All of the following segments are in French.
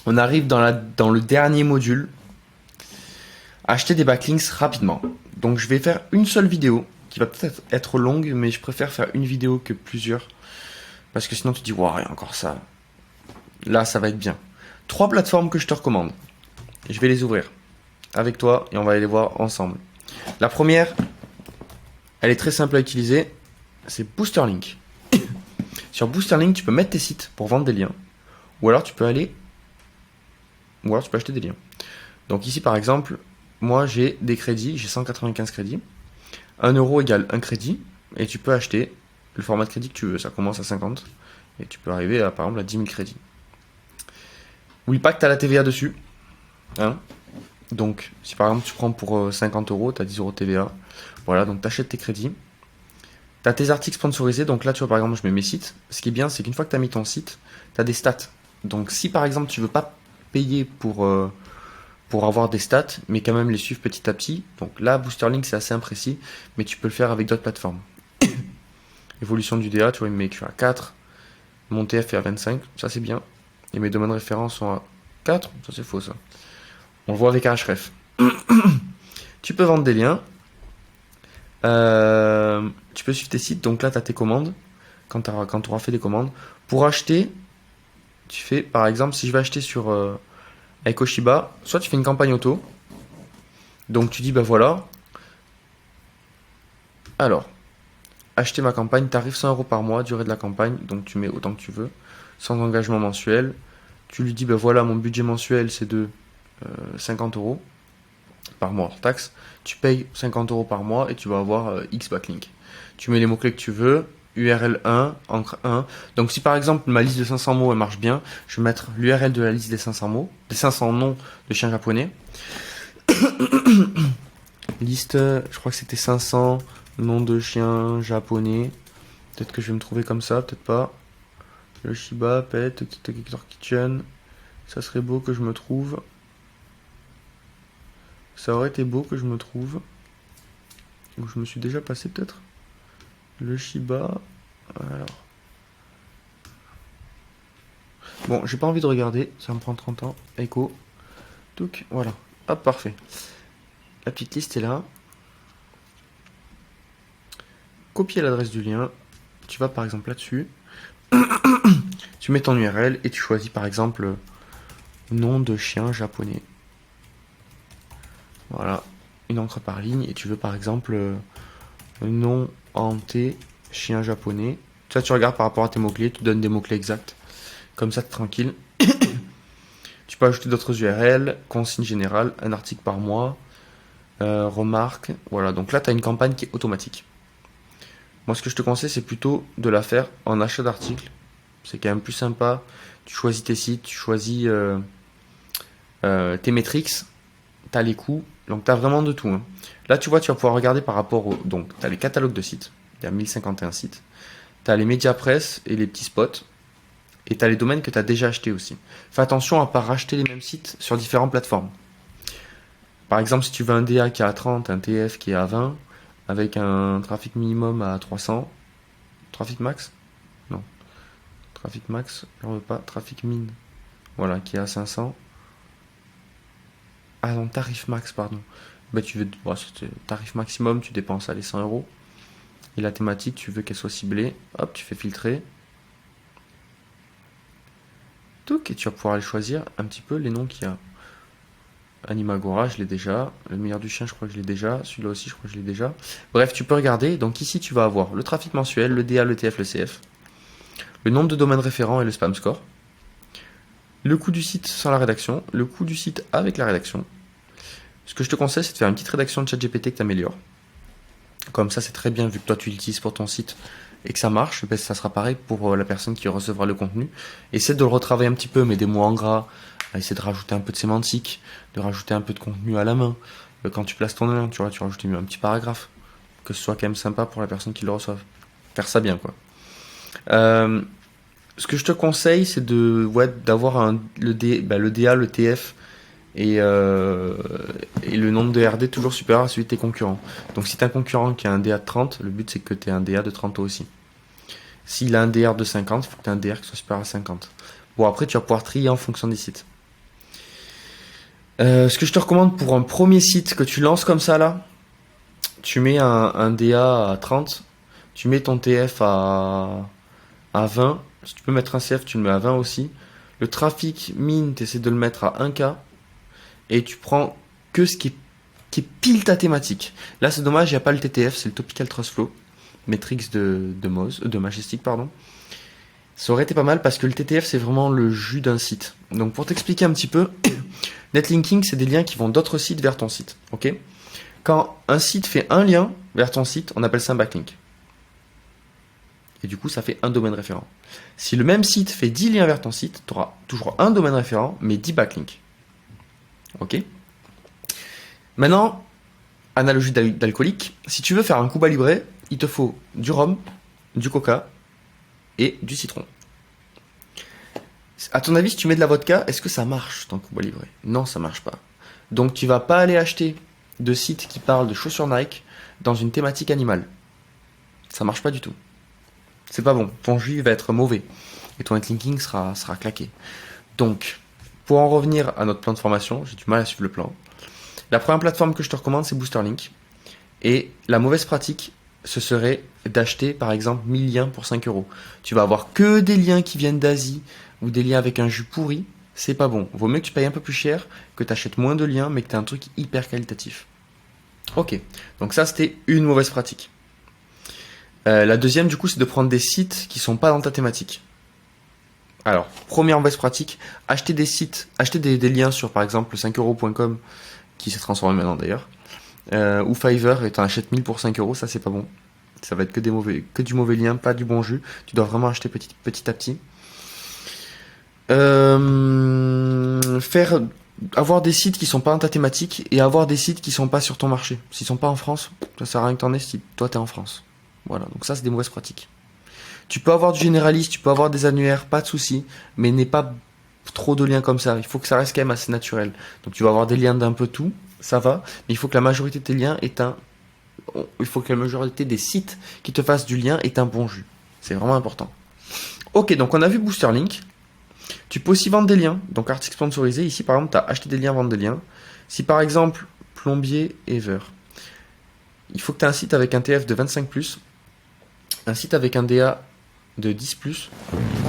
On arrive dans le dernier module. Acheter des backlinks rapidement. Donc je vais faire une seule vidéo qui va peut-être être longue, mais je préfère faire une vidéo que plusieurs. Parce que sinon tu te dis, waouh, il y a encore ça. Là, ça va être bien. 3 plateformes que je te recommande. Je vais les ouvrir avec toi et on va aller les voir ensemble. La première, elle est très simple à utiliser. C'est Boosterlink. Sur Boosterlink, tu peux mettre tes sites pour vendre des liens. Ou alors tu peux acheter des liens. Donc ici par exemple, moi j'ai des crédits, j'ai 195 crédits. 1 € égale 1 crédit. Et tu peux acheter le format de crédit que tu veux. Ça commence à 50. Et tu peux arriver à par exemple à 10 000 crédits. Willpack, tu as la TVA dessus. Hein. Donc si par exemple tu prends pour 50 €, tu as 10 € de TVA. Voilà, donc tu achètes tes crédits. Tu as tes articles sponsorisés. Donc là tu vois par exemple je mets mes sites. Ce qui est bien c'est qu'une fois que tu as mis ton site, tu as des stats. Donc si par exemple tu veux pas payer pour avoir des stats, mais quand même les suivre petit à petit. Donc là, Boosterlink, c'est assez imprécis, mais tu peux le faire avec d'autres plateformes. Évolution du DA, tu vois, il me met que je suis à 4, mon TF est à 25, ça c'est bien. Et mes domaines références sont à 4, ça c'est faux ça. On le voit avec Href. Tu peux vendre des liens. Tu peux suivre tes sites, donc là tu as tes commandes, quand tu auras fait des commandes. Pour acheter, tu fais, par exemple, si je vais acheter avec Oshiba, soit tu fais une campagne auto, donc tu dis, ben voilà, alors, acheter ma campagne, tarif 100 € par mois, durée de la campagne, donc tu mets autant que tu veux, sans engagement mensuel. Tu lui dis, ben voilà, mon budget mensuel c'est de 50 € par mois hors taxe. Tu payes 50 € par mois et tu vas avoir X backlink. Tu mets les mots-clés que tu veux, URL 1, encre 1. Donc si par exemple ma liste de 500 mots elle marche bien, je vais mettre l'URL de la liste des 500 mots, des 500 noms de chiens japonais. Liste, je crois que c'était 500 noms de chiens japonais. Peut-être que je vais me trouver comme ça, peut-être pas. Le Shiba, Pet, Kitchen. Ça serait beau que je me trouve. Ça aurait été beau que je me trouve. Ou je me suis déjà passé peut-être. Le Shiba. Alors. Bon, j'ai pas envie de regarder, ça me prend 30 ans. Echo. Touc, voilà. Hop, parfait. La petite liste est là. Copier l'adresse du lien. Tu vas par exemple là-dessus. Tu mets ton URL et tu choisis par exemple nom de chien japonais. Voilà, une encre par ligne et tu veux par exemple nom hanté chien japonais. Ça tu regardes par rapport à tes mots-clés, tu donnes des mots-clés exacts. Comme ça, t'es tranquille. Tu peux ajouter d'autres URL, consigne générale, un article par mois, remarque. Voilà, donc là tu as une campagne qui est automatique. Moi ce que je te conseille c'est plutôt de la faire en achat d'articles. C'est quand même plus sympa. Tu choisis tes sites, tu choisis tes métriques, tu as les coûts, donc tu as vraiment de tout. Hein. Là, tu vois, tu vas pouvoir regarder par rapport au. Donc, tu as les catalogues de sites, il y a 1051 sites. Tu as les médias presse et les petits spots. Et tu as les domaines que tu as déjà achetés aussi. Fais attention à ne pas racheter les mêmes sites sur différentes plateformes. Par exemple, si tu veux un DA qui est à 30, un TF qui est à 20, avec un trafic minimum à 300, trafic max. Non, trafic max, j'en veux pas, trafic min. Voilà, qui est à 500. Ah non, tarif max, pardon. Bah, tu veux, bon, tarif maximum, tu dépenses les 100 €. Et la thématique, tu veux qu'elle soit ciblée. Hop, tu fais filtrer. Touc, et tu vas pouvoir aller choisir un petit peu les noms qu'il y a. Animagora, je l'ai déjà. Le meilleur du chien, je crois que je l'ai déjà. Celui-là aussi, je crois que je l'ai déjà. Bref, tu peux regarder. Donc ici, tu vas avoir le trafic mensuel, le DA, le TF, le CF. Le nombre de domaines référents et le spam score. Le coût du site sans la rédaction. Le coût du site avec la rédaction. Ce que je te conseille, c'est de faire une petite rédaction de ChatGPT que tu améliores. Comme ça, c'est très bien vu que toi tu l'utilises pour ton site et que ça marche. Ben, ça sera pareil pour la personne qui recevra le contenu. Essaie de le retravailler un petit peu, mais des mots en gras. Essaie de rajouter un peu de sémantique, de rajouter un peu de contenu à la main. Quand tu places ton lien, tu vois, tu rajoutes un petit paragraphe. Que ce soit quand même sympa pour la personne qui le reçoive. Faire ça bien, quoi. Ce que je te conseille, c'est d'avoir le DA, le TF et le nombre de RD toujours supérieur à celui de tes concurrents. Donc si tu as un concurrent qui a un DA de 30, le but c'est que tu aies un DA de 30 toi aussi. S'il a un DR de 50, il faut que tu aies un DR qui soit supérieur à 50. Bon, après tu vas pouvoir trier en fonction des sites. Ce que je te recommande pour un premier site que tu lances comme ça là, tu mets un DA à 30, tu mets ton TF à 20. Si tu peux mettre un CF, tu le mets à 20 aussi. Le trafic min, tu essaies de le mettre à 1K. Et tu prends que ce qui est pile ta thématique. Là, c'est dommage, il n'y a pas le TTF, c'est le Topical Trust Flow. Metrics de Majestic, pardon. Ça aurait été pas mal parce que le TTF, c'est vraiment le jus d'un site. Donc, pour t'expliquer un petit peu, netlinking, c'est des liens qui vont d'autres sites vers ton site. Ok. Quand un site fait un lien vers ton site, on appelle ça un backlink. Et du coup, ça fait un domaine référent. Si le même site fait 10 liens vers ton site, tu auras toujours un domaine référent, mais 10 backlinks. Ok. Maintenant, analogie d'alcoolique, si tu veux faire un Cuba Libre, il te faut du rhum, du coca et du citron. À ton avis, si tu mets de la vodka, est-ce que ça marche ton Cuba Libre? Non, ça marche pas. Donc tu vas pas aller acheter de sites qui parlent de chaussures Nike dans une thématique animale. Ça marche pas du tout. C'est pas bon. Ton jus va être mauvais et ton netlinking sera claqué. Donc, pour en revenir à notre plan de formation, j'ai du mal à suivre le plan. La première plateforme que je te recommande, c'est Boosterlink. Et la mauvaise pratique, ce serait d'acheter par exemple 1000 liens pour 5 euros. Tu vas avoir que des liens qui viennent d'Asie ou des liens avec un jus pourri. C'est pas bon. Vaut mieux que tu payes un peu plus cher, que tu achètes moins de liens, mais que tu aies un truc hyper qualitatif. Ok, donc ça c'était une mauvaise pratique. La deuxième du coup, c'est de prendre des sites qui sont pas dans ta thématique. Alors, première mauvaise pratique, acheter des sites, acheter des liens sur par exemple 5euros.com, qui s'est transformé maintenant d'ailleurs, ou Fiverr, et tu en achètes 1000 pour 5 euros, ça c'est pas bon. Ça va être que du mauvais lien, pas du bon jus. Tu dois vraiment acheter petit à petit. Avoir des sites qui sont pas dans ta thématique et avoir des sites qui sont pas sur ton marché. S'ils sont pas en France, ça sert à rien que t'en aies si toi t'es en France. Voilà, donc ça c'est des mauvaises pratiques. Tu peux avoir du généraliste, tu peux avoir des annuaires, pas de souci, mais n'aie pas trop de liens comme ça. Il faut que ça reste quand même assez naturel. Donc tu vas avoir des liens d'un peu tout, ça va, mais il faut que la majorité de tes liens il faut que la majorité des sites qui te fassent du lien aient un bon jus. C'est vraiment important. Ok, donc on a vu Boosterlink. Tu peux aussi vendre des liens, donc article sponsorisé. Ici, par exemple, tu as acheté des liens, vendre des liens. Si par exemple, plombier Ever, il faut que tu aies un site avec un TF de 25+, un site avec un DA de 10+.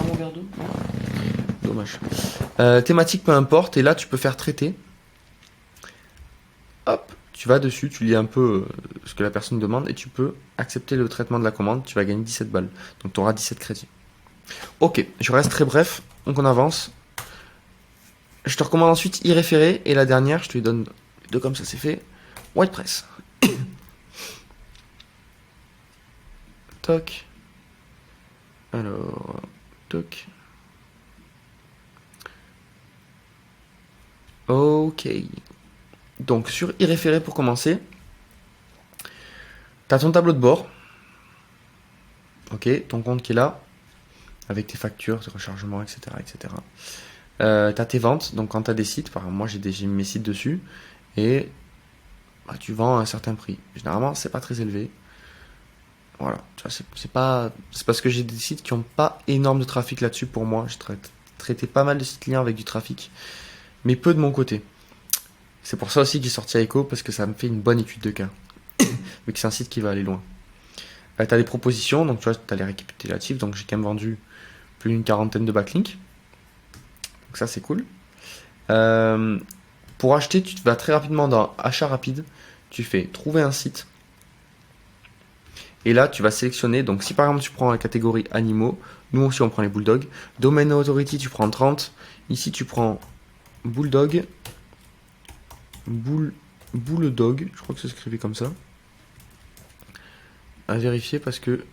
Mon verre d'eau ? Dommage. Thématique, peu importe, et là, tu peux faire traiter. Hop, tu vas dessus, tu lis un peu ce que la personne demande, et tu peux accepter le traitement de la commande. Tu vas gagner 17 balles. Donc, tu auras 17 crédits. Ok, je reste très bref, donc on avance. Je te recommande ensuite e-référé, et la dernière, je te les donne deux comme ça c'est fait. WordPress. Toc. Alors, toc. Ok. Donc sur e-référé pour commencer, tu as ton tableau de bord. Ok, ton compte qui est là, avec tes factures, tes rechargements, etc. etc. Tu as tes ventes, donc quand tu as des sites, par exemple, moi j'ai mis mes sites dessus, et bah, tu vends à un certain prix. Généralement, c'est pas très élevé. Voilà, c'est parce que j'ai des sites qui n'ont pas énorme de trafic là-dessus pour moi. J'ai traité pas mal de sites clients avec du trafic, mais peu de mon côté. C'est pour ça aussi que j'ai sorti Aiko, parce que ça me fait une bonne étude de cas. Mais que c'est un site qui va aller loin. Tu as des propositions, donc tu vois, tu as les récapitulatifs, donc j'ai quand même vendu plus d'une quarantaine de backlinks. Donc ça, c'est cool. Pour acheter, tu vas très rapidement dans achat rapide, tu fais trouver un site. Et là, tu vas sélectionner. Donc, si par exemple, tu prends la catégorie animaux, nous aussi, on prend les bulldogs. Domain authority, tu prends 30. Ici, tu prends bulldog. Bulldog. Je crois que ça s'écrivait comme ça. À vérifier parce que.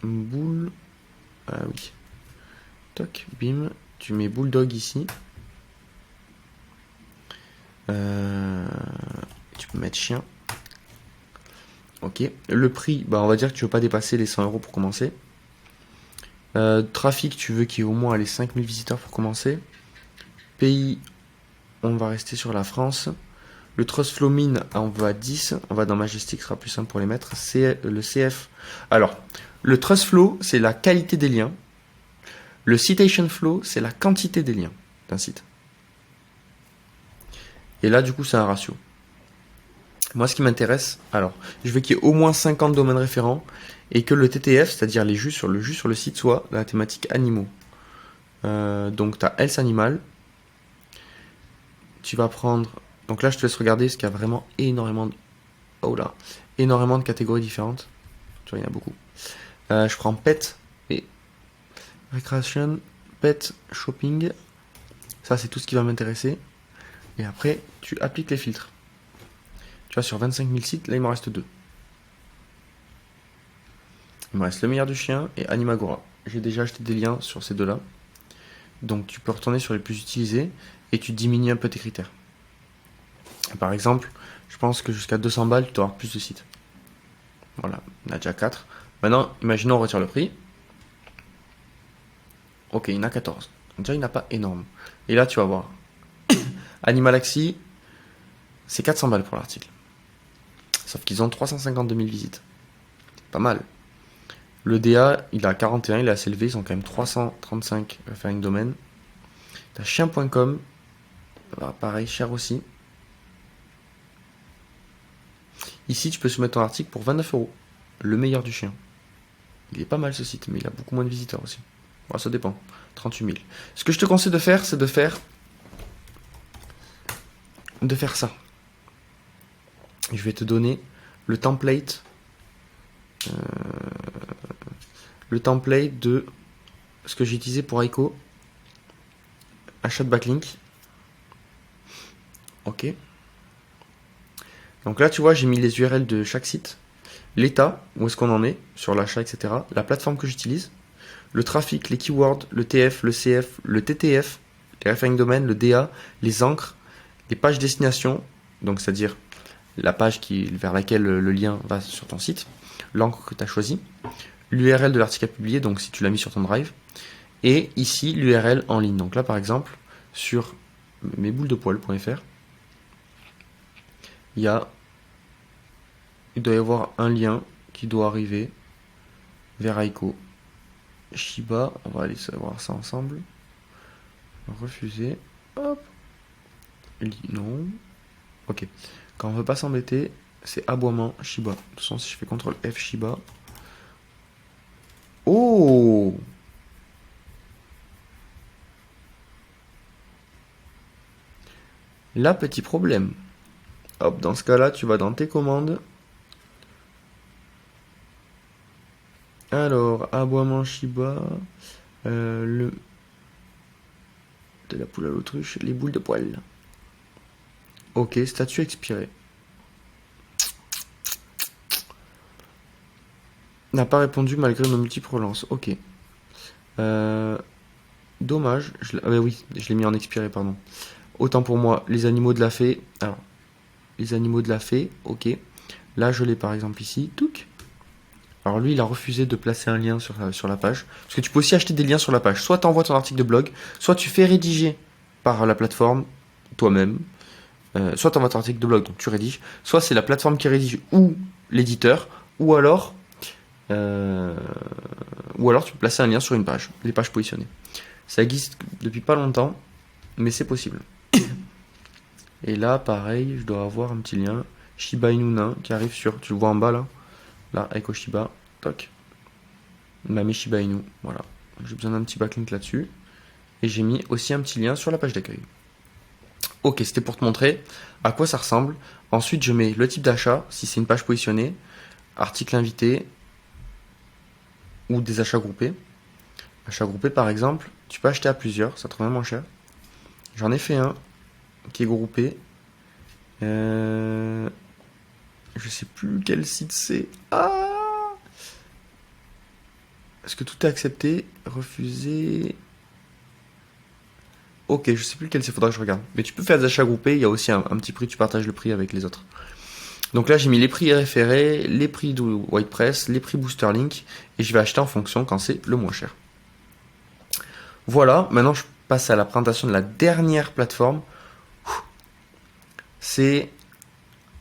Ah oui. Toc, bim. Tu mets bulldog ici. Tu peux mettre chien. Ok. Le prix, bah on va dire que tu veux pas dépasser les 100 euros pour commencer. Trafic, tu veux qu'il y ait au moins les 5000 visiteurs pour commencer. Pays, on va rester sur la France. Le Trust Flow Min, on va à 10. On va dans Majestic, ce sera plus simple pour les mettre. C'est le CF. Alors, le Trust Flow, c'est la qualité des liens. Le Citation Flow, c'est la quantité des liens d'un site. Et là, du coup, c'est un ratio. Moi, ce qui m'intéresse, alors, je veux qu'il y ait au moins 50 domaines référents et que le TTF, c'est-à-dire les jus sur le site, soit la thématique animaux. Donc, tu as Else Animal. Tu vas prendre. Donc là, je te laisse regarder parce qu'il y a vraiment énormément de. Oh là, énormément de catégories différentes. Tu vois, il y en a beaucoup. Je prends Pet et Recreation, Pet, Shopping. Ça, c'est tout ce qui va m'intéresser. Et après, tu appliques les filtres. Tu vois, sur 25 000 sites, là, il m'en reste 2. Il me reste le meilleur du chien et Animagora. J'ai déjà acheté des liens sur ces deux-là. Donc, tu peux retourner sur les plus utilisés et tu diminues un peu tes critères. Par exemple, je pense que jusqu'à 200 balles, tu dois avoir plus de sites. Voilà, on a déjà 4. Maintenant, imaginons on retire le prix. Ok, il y en a 14. Déjà, il n'y en a pas énorme. Et là, tu vas voir. Animalaxy, c'est 400 balles pour l'article. Sauf qu'ils ont 352 000 visites. Pas mal. Le DA, il a 41, il est assez élevé. Ils ont quand même 335 referring domaine. T'as chien.com. Pareil, cher aussi. Ici, tu peux soumettre ton article pour 29 euros. Le meilleur du chien. Il est pas mal ce site, mais il a beaucoup moins de visiteurs aussi. Bon, ça dépend. 38 000. Ce que je te conseille de faire, c'est de faire ça. Je vais te donner le template de ce que j'ai utilisé pour Aiko. Achat de backlink. Ok. Donc là, tu vois, j'ai mis les URL de chaque site, l'état, où est-ce qu'on en est sur l'achat, etc. La plateforme que j'utilise, le trafic, les keywords, le TF, le CF, le TTF, les referring domain, le DA, les encres, les pages destination, donc c'est-à-dire la page vers laquelle le lien va sur ton site, l'encre que tu as choisi, l'URL de l'article à publier, donc si tu l'as mis sur ton drive, et ici l'URL en ligne. Donc là, par exemple, sur mesboulesdepoil.fr, il doit y avoir un lien qui doit arriver vers Aiko. Shiba, on va aller voir ça ensemble. Refuser. Hop. Non. Ok. Quand on veut pas s'embêter, c'est aboiement Shiba. De toute façon, si je fais CTRL F Shiba. Oh! Là, petit problème. Hop, dans ce cas-là, tu vas dans tes commandes. Alors, aboiement Shiba. De la poule à l'autruche, les boules de poil. Ok, statut expiré. N'a pas répondu malgré nos multiples relances. Ok. Dommage. Ah bah oui, je l'ai mis en expiré, pardon. Autant pour moi, les animaux de la fée. Alors, les animaux de la fée, ok. Là, je l'ai par exemple ici. Touc. Alors lui, il a refusé de placer un lien sur la page. Parce que tu peux aussi acheter des liens sur la page. Soit tu envoies ton article de blog, soit tu fais rédiger par la plateforme toi-même. Soit tu envoies ton article de blog, donc tu rédiges. Soit c'est la plateforme qui rédige ou l'éditeur. Ou alors tu peux placer un lien sur une page. Les pages positionnées. Ça existe depuis pas longtemps, mais c'est possible. Et là, pareil, je dois avoir un petit lien Shiba Inu nain qui arrive sur, tu le vois en bas là, là, Aiko Shiba, toc, Mame Shiba Inu, voilà. J'ai besoin d'un petit backlink là-dessus. Et j'ai mis aussi un petit lien sur la page d'accueil. Ok, c'était pour te montrer à quoi ça ressemble. Ensuite, je mets le type d'achat, si c'est une page positionnée, article invité ou des achats groupés. Achat groupé, par exemple, tu peux acheter à plusieurs, ça te revient moins cher. J'en ai fait un qui est groupé. Je sais plus quel site c'est. Ah! Est-ce que tout est accepté? Refusé? Ok, je sais plus lequel c'est, faudra que je regarde. Mais tu peux faire des achats groupés, il y a aussi un petit prix, tu partages le prix avec les autres. Donc là, j'ai mis les prix référés, les prix de WordPress, les prix Boosterlink, et je vais acheter en fonction quand c'est le moins cher. Voilà, maintenant je passe à la présentation de la dernière plateforme. C'est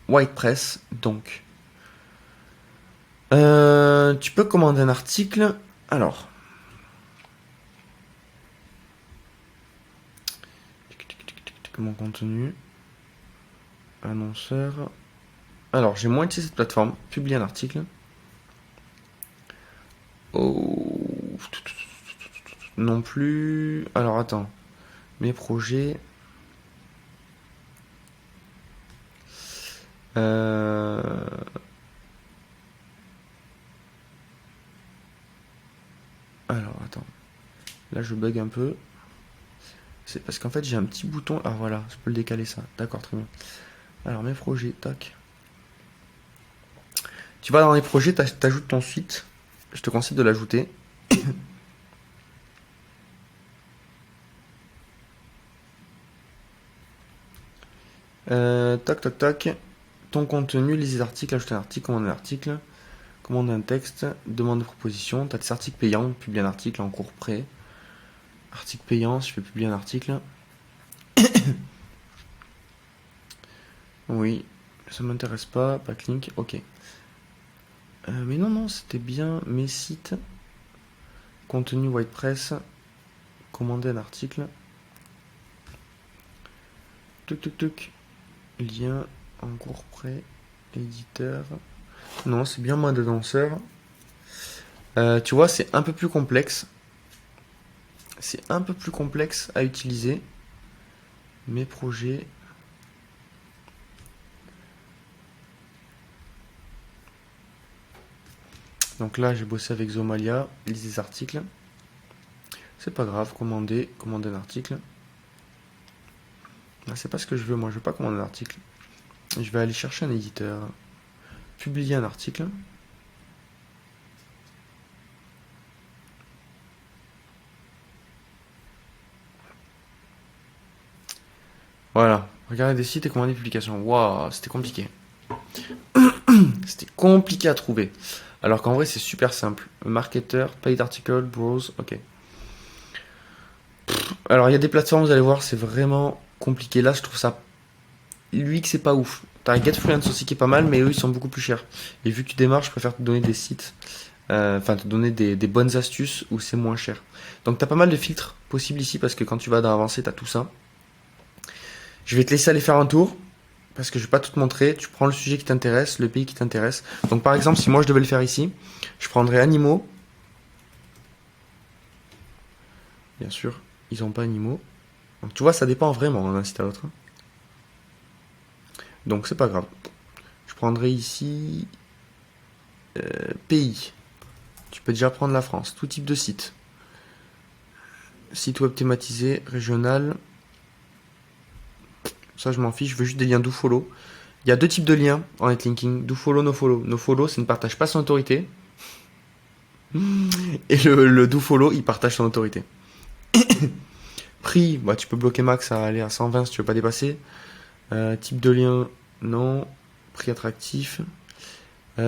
WordPress, donc. Tu peux commander un article. Alors. Mon contenu. Annonceur. Alors, j'ai moins utilisé cette plateforme. Publier un article. Oh. Non plus. Alors, attends. Mes projets. Euh... Alors, attends. Là, je bug un peu. C'est parce qu'en fait, j'ai un petit bouton. Ah, voilà, je peux le décaler ça. D'accord, très bien. Alors, mes projets, tac. Tu vas dans les projets, t'ajoutes ton site. Je te conseille de l'ajouter. Tac, tac, tac. Ton contenu, lise les articles, ajoute un article, commande un article, commande un texte, demande de proposition. Tu as des articles payants, publie un article en cours prêt. Article payant, si je fais publier un article. Oui, ça m'intéresse pas, backlink, ok. Mais non, non, c'était bien mes sites. Contenu WordPress, commander un article. Tuc, tuc, tuc. Lien en cours prêt, éditeur. Non, c'est bien moins de danseurs. Tu vois, c'est un peu plus complexe. C'est un peu plus complexe à utiliser. Mes projets. Donc là, j'ai bossé avec Zomalia, lise des articles. C'est pas grave, commander un article. Ah, c'est pas ce que je veux, moi je veux pas commander un article. Je vais aller chercher un éditeur. Publier un article. Voilà, regardez des sites et commander des publications. Waouh, c'était compliqué. C'était compliqué à trouver. Alors qu'en vrai, c'est super simple. Marketer, paid article, browse, ok. Alors il y a des plateformes, vous allez voir, c'est vraiment compliqué. Là, je trouve ça. L'UX, c'est pas ouf. T'as GetFluence aussi qui est pas mal, mais eux, ils sont beaucoup plus chers. Et vu que tu démarres, je préfère te donner des sites. Enfin, te donner des bonnes astuces où c'est moins cher. Donc, t'as pas mal de filtres possibles ici parce que quand tu vas dans Avancé, t'as tout ça. Je vais te laisser aller faire un tour parce que je vais pas tout te montrer. Tu prends le sujet qui t'intéresse, le pays qui t'intéresse. Donc, par exemple, si moi je devais le faire ici, je prendrais animaux. Bien sûr, ils ont pas animaux. Donc, tu vois, ça dépend vraiment d'un site à l'autre. Donc, c'est pas grave. Je prendrais ici pays. Tu peux déjà prendre la France, tout type de site. Site web thématisé, régional. Ça, je m'en fiche, je veux juste des liens dofollow. Il y a deux types de liens en netlinking, dofollow, nofollow. Nofollow, ça ne partage pas son autorité. Et le dofollow, il partage son autorité. Prix, bah, tu peux bloquer max à aller à 120 si tu veux pas dépasser. Type de lien, non. Prix attractif. Il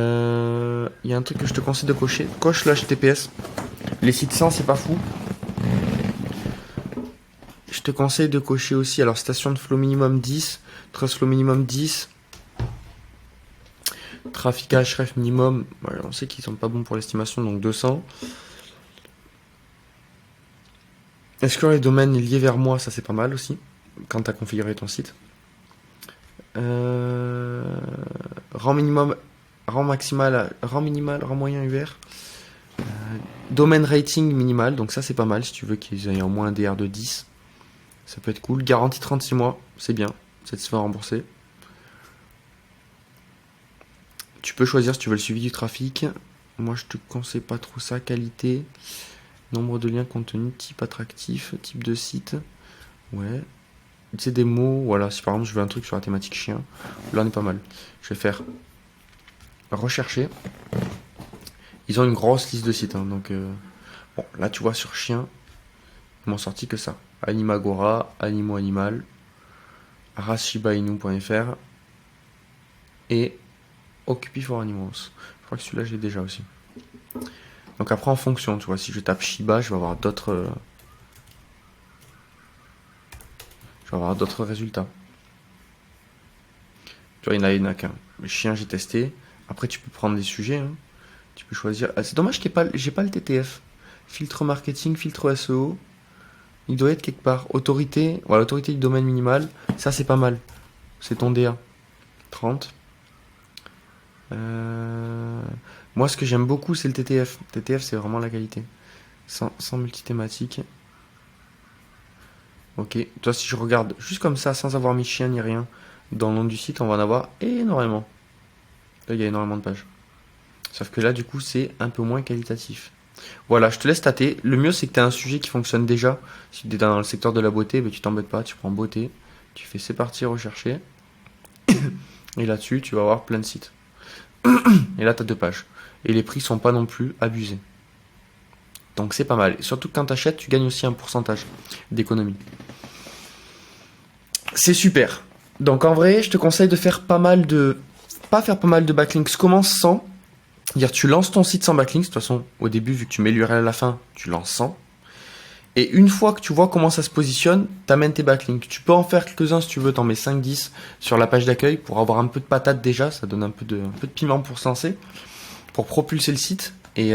y a un truc que je te conseille de cocher. Coche le HTTPS. Les sites sans, c'est pas fou. Je te conseille de cocher aussi, alors station de flow minimum 10, trace flow minimum 10, trafic href minimum, voilà, on sait qu'ils sont pas bons pour l'estimation, donc 200. Est-ce que les domaines liés vers moi, ça c'est pas mal aussi, quand tu as configuré ton site. Rang minimum, rang maximal, rang minimal, rang moyen UR. Domaine rating minimal, donc ça c'est pas mal si tu veux qu'ils aient au moins un DR de 10. Ça peut être cool. Garantie 36 mois, c'est bien. Ça se fait rembourser. Tu peux choisir si tu veux le suivi du trafic. Moi, je te conseille pas trop ça. Qualité, nombre de liens, contenu, type attractif, type de site. Ouais. C'est des mots. Voilà, si par exemple je veux un truc sur la thématique chien, là on est pas mal. Je vais faire rechercher. Ils ont une grosse liste de sites. Hein, donc, bon, là tu vois sur chien, ils m'ont sorti que ça. Animagora, Animaux Animal, rashibainu.fr et Occupy for Animals. Je crois que celui-là, je l'ai déjà aussi. Donc après, en fonction, tu vois, si je tape Shiba, je vais avoir d'autres résultats. Tu vois, il y en a qu'un. Le chien, j'ai testé. Après, tu peux prendre des sujets. Hein. Tu peux choisir. Ah, c'est dommage que j'ai pas le TTF. Filtre marketing, filtre SEO. Il doit être quelque part. Autorité. Voilà, autorité du domaine minimal. Ça, c'est pas mal. C'est ton DA. 30. Moi, ce que j'aime beaucoup, c'est le TTF. TTF, c'est vraiment la qualité. Sans multithématique. Ok. Toi, si je regarde juste comme ça, sans avoir mis chien ni rien, dans le nom du site, on va en avoir énormément. Là, il y a énormément de pages. Sauf que là, du coup, c'est un peu moins qualitatif. Voilà, je te laisse tâter. Le mieux, c'est que tu as un sujet qui fonctionne déjà. Si tu es dans le secteur de la beauté, ben, tu t'embêtes pas. Tu prends beauté, tu fais c'est parti, rechercher. Et là-dessus, tu vas avoir plein de sites. Et là, tu as 2 pages. Et les prix sont pas non plus abusés. Donc c'est pas mal. Et surtout que quand tu achètes, tu gagnes aussi un pourcentage d'économie. C'est super. Donc en vrai, je te conseille de faire pas mal de... Pas faire pas mal de backlinks. Commence sans. Dire tu lances ton site sans backlinks. De toute façon, au début, vu que tu mets l'URL à la fin, tu lances sans. Et une fois que tu vois comment ça se positionne, t'amènes tes backlinks. Tu peux en faire quelques-uns si tu veux, t'en mets 5-10 sur la page d'accueil pour avoir un peu de patate déjà, ça donne un peu de piment pour se lancer, pour propulser le site. Et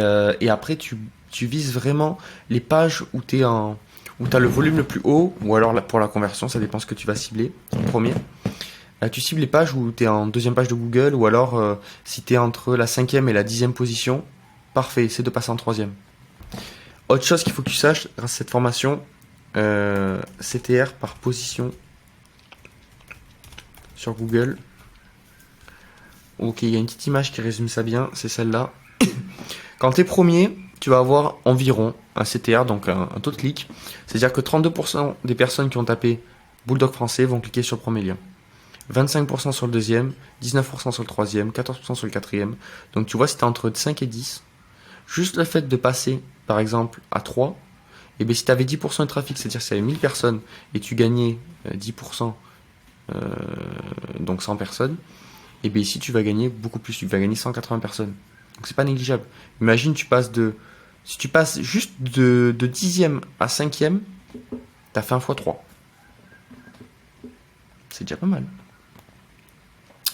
après, tu vises vraiment les pages où t'as le volume le plus haut, ou alors pour la conversion, ça dépend ce que tu vas cibler en premier. Tu cibles les pages où t'es en 2e page de Google, ou alors si t'es entre la 5e et la 10e position, parfait, c'est de passer en 3e. Autre chose qu'il faut que tu saches grâce à cette formation, CTR par position sur Google. Ok, il y a une petite image qui résume ça bien, c'est celle-là. Quand tu es premier, tu vas avoir environ un CTR, donc un taux de clic. C'est-à-dire que 32% des personnes qui ont tapé Bulldog français vont cliquer sur le premier lien. 25% sur le deuxième, 19% sur le troisième, 14% sur le quatrième. Donc tu vois, si tu es entre 5 et 10, juste le fait de passer, par exemple, à 3, et bien si tu avais 10% de trafic, c'est-à-dire que si tu avais 1000 personnes et tu gagnais 10%, donc 100 personnes, et bien ici tu vas gagner beaucoup plus, tu vas gagner 180 personnes. Donc c'est pas négligeable. Imagine, si tu passes juste de 10e à 5e, tu as fait 1 x 3. C'est déjà pas mal.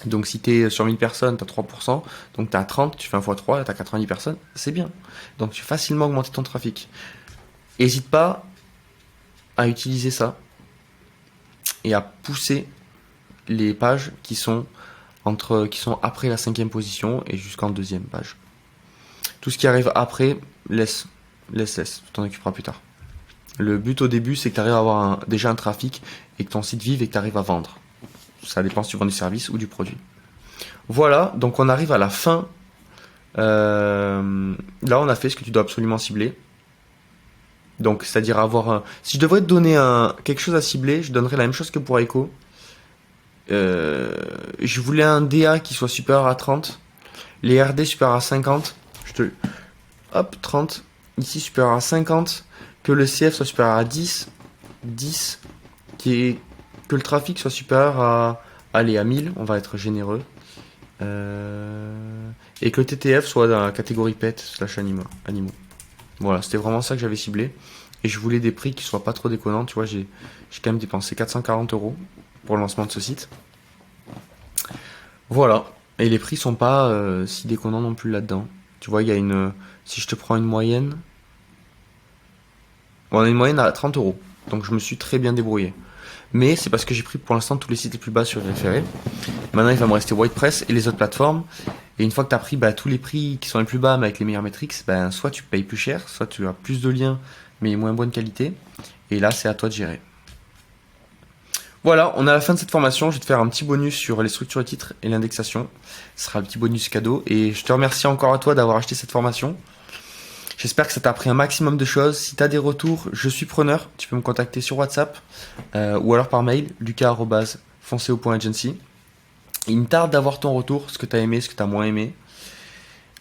Donc si tu es sur 1000 personnes, tu as 3%, donc tu as 30, tu fais 1 x 3, tu as 90 personnes, c'est bien. Donc tu peux facilement augmenter ton trafic. N'hésite pas à utiliser ça et à pousser les pages qui sont après la 5e position et jusqu'en 2e page. Tout ce qui arrive après, laisse. Tu t'en occuperas plus tard. Le but au début, c'est que tu arrives à avoir déjà un trafic et que ton site vive et que tu arrives à vendre. Ça dépend si tu vends du service ou du produit. Voilà, donc on arrive à la fin. Là, on a fait ce que tu dois absolument cibler. Donc, c'est-à-dire si je devrais te donner quelque chose à cibler, je donnerais la même chose que pour Echo. Je voulais un DA qui soit supérieur à 30, les RD supérieurs à 50. 30. Ici, supérieur à 50. Que le CF soit supérieur à 10. Que le trafic soit supérieur à 1000. On va être généreux. Et que le TTF soit dans la catégorie pet / animaux. Voilà, c'était vraiment ça que j'avais ciblé. Et je voulais des prix qui soient pas trop déconnants. Tu vois, j'ai quand même dépensé 440 € pour le lancement de ce site. Voilà. Et les prix sont pas si déconnants non plus là-dedans. Tu vois, il y a si je te prends une moyenne, on a une moyenne à 30 €. Donc je me suis très bien débrouillé. Mais c'est parce que j'ai pris pour l'instant tous les sites les plus bas sur les référés. Maintenant, il va me rester WordPress et les autres plateformes. Et une fois que tu as pris tous les prix qui sont les plus bas, mais avec les meilleures métriques, soit tu payes plus cher, soit tu as plus de liens, mais moins bonne qualité. Et là, c'est à toi de gérer. Voilà, on est à la fin de cette formation. Je vais te faire un petit bonus sur les structures de titres et l'indexation. Ce sera le petit bonus cadeau. Et je te remercie encore à toi d'avoir acheté cette formation. J'espère que ça t'a appris un maximum de choses. Si tu as des retours, je suis preneur. Tu peux me contacter sur WhatsApp ou alors par mail, lucas@fonceo.agency. Il me tarde d'avoir ton retour, ce que tu as aimé, ce que tu as moins aimé.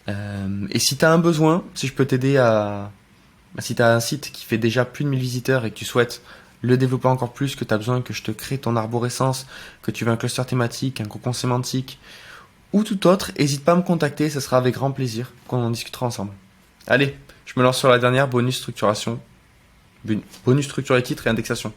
Et si tu as un besoin, si je peux t'aider si tu as un site qui fait déjà plus de 1000 visiteurs et que tu souhaites le développer encore plus, que tu as besoin que je te crée ton arborescence, que tu veux un cluster thématique, un cocon sémantique ou tout autre, n'hésite pas à me contacter, ce sera avec grand plaisir qu'on en discutera ensemble. Allez, je me lance sur la dernière, bonus structure et titres et indexation.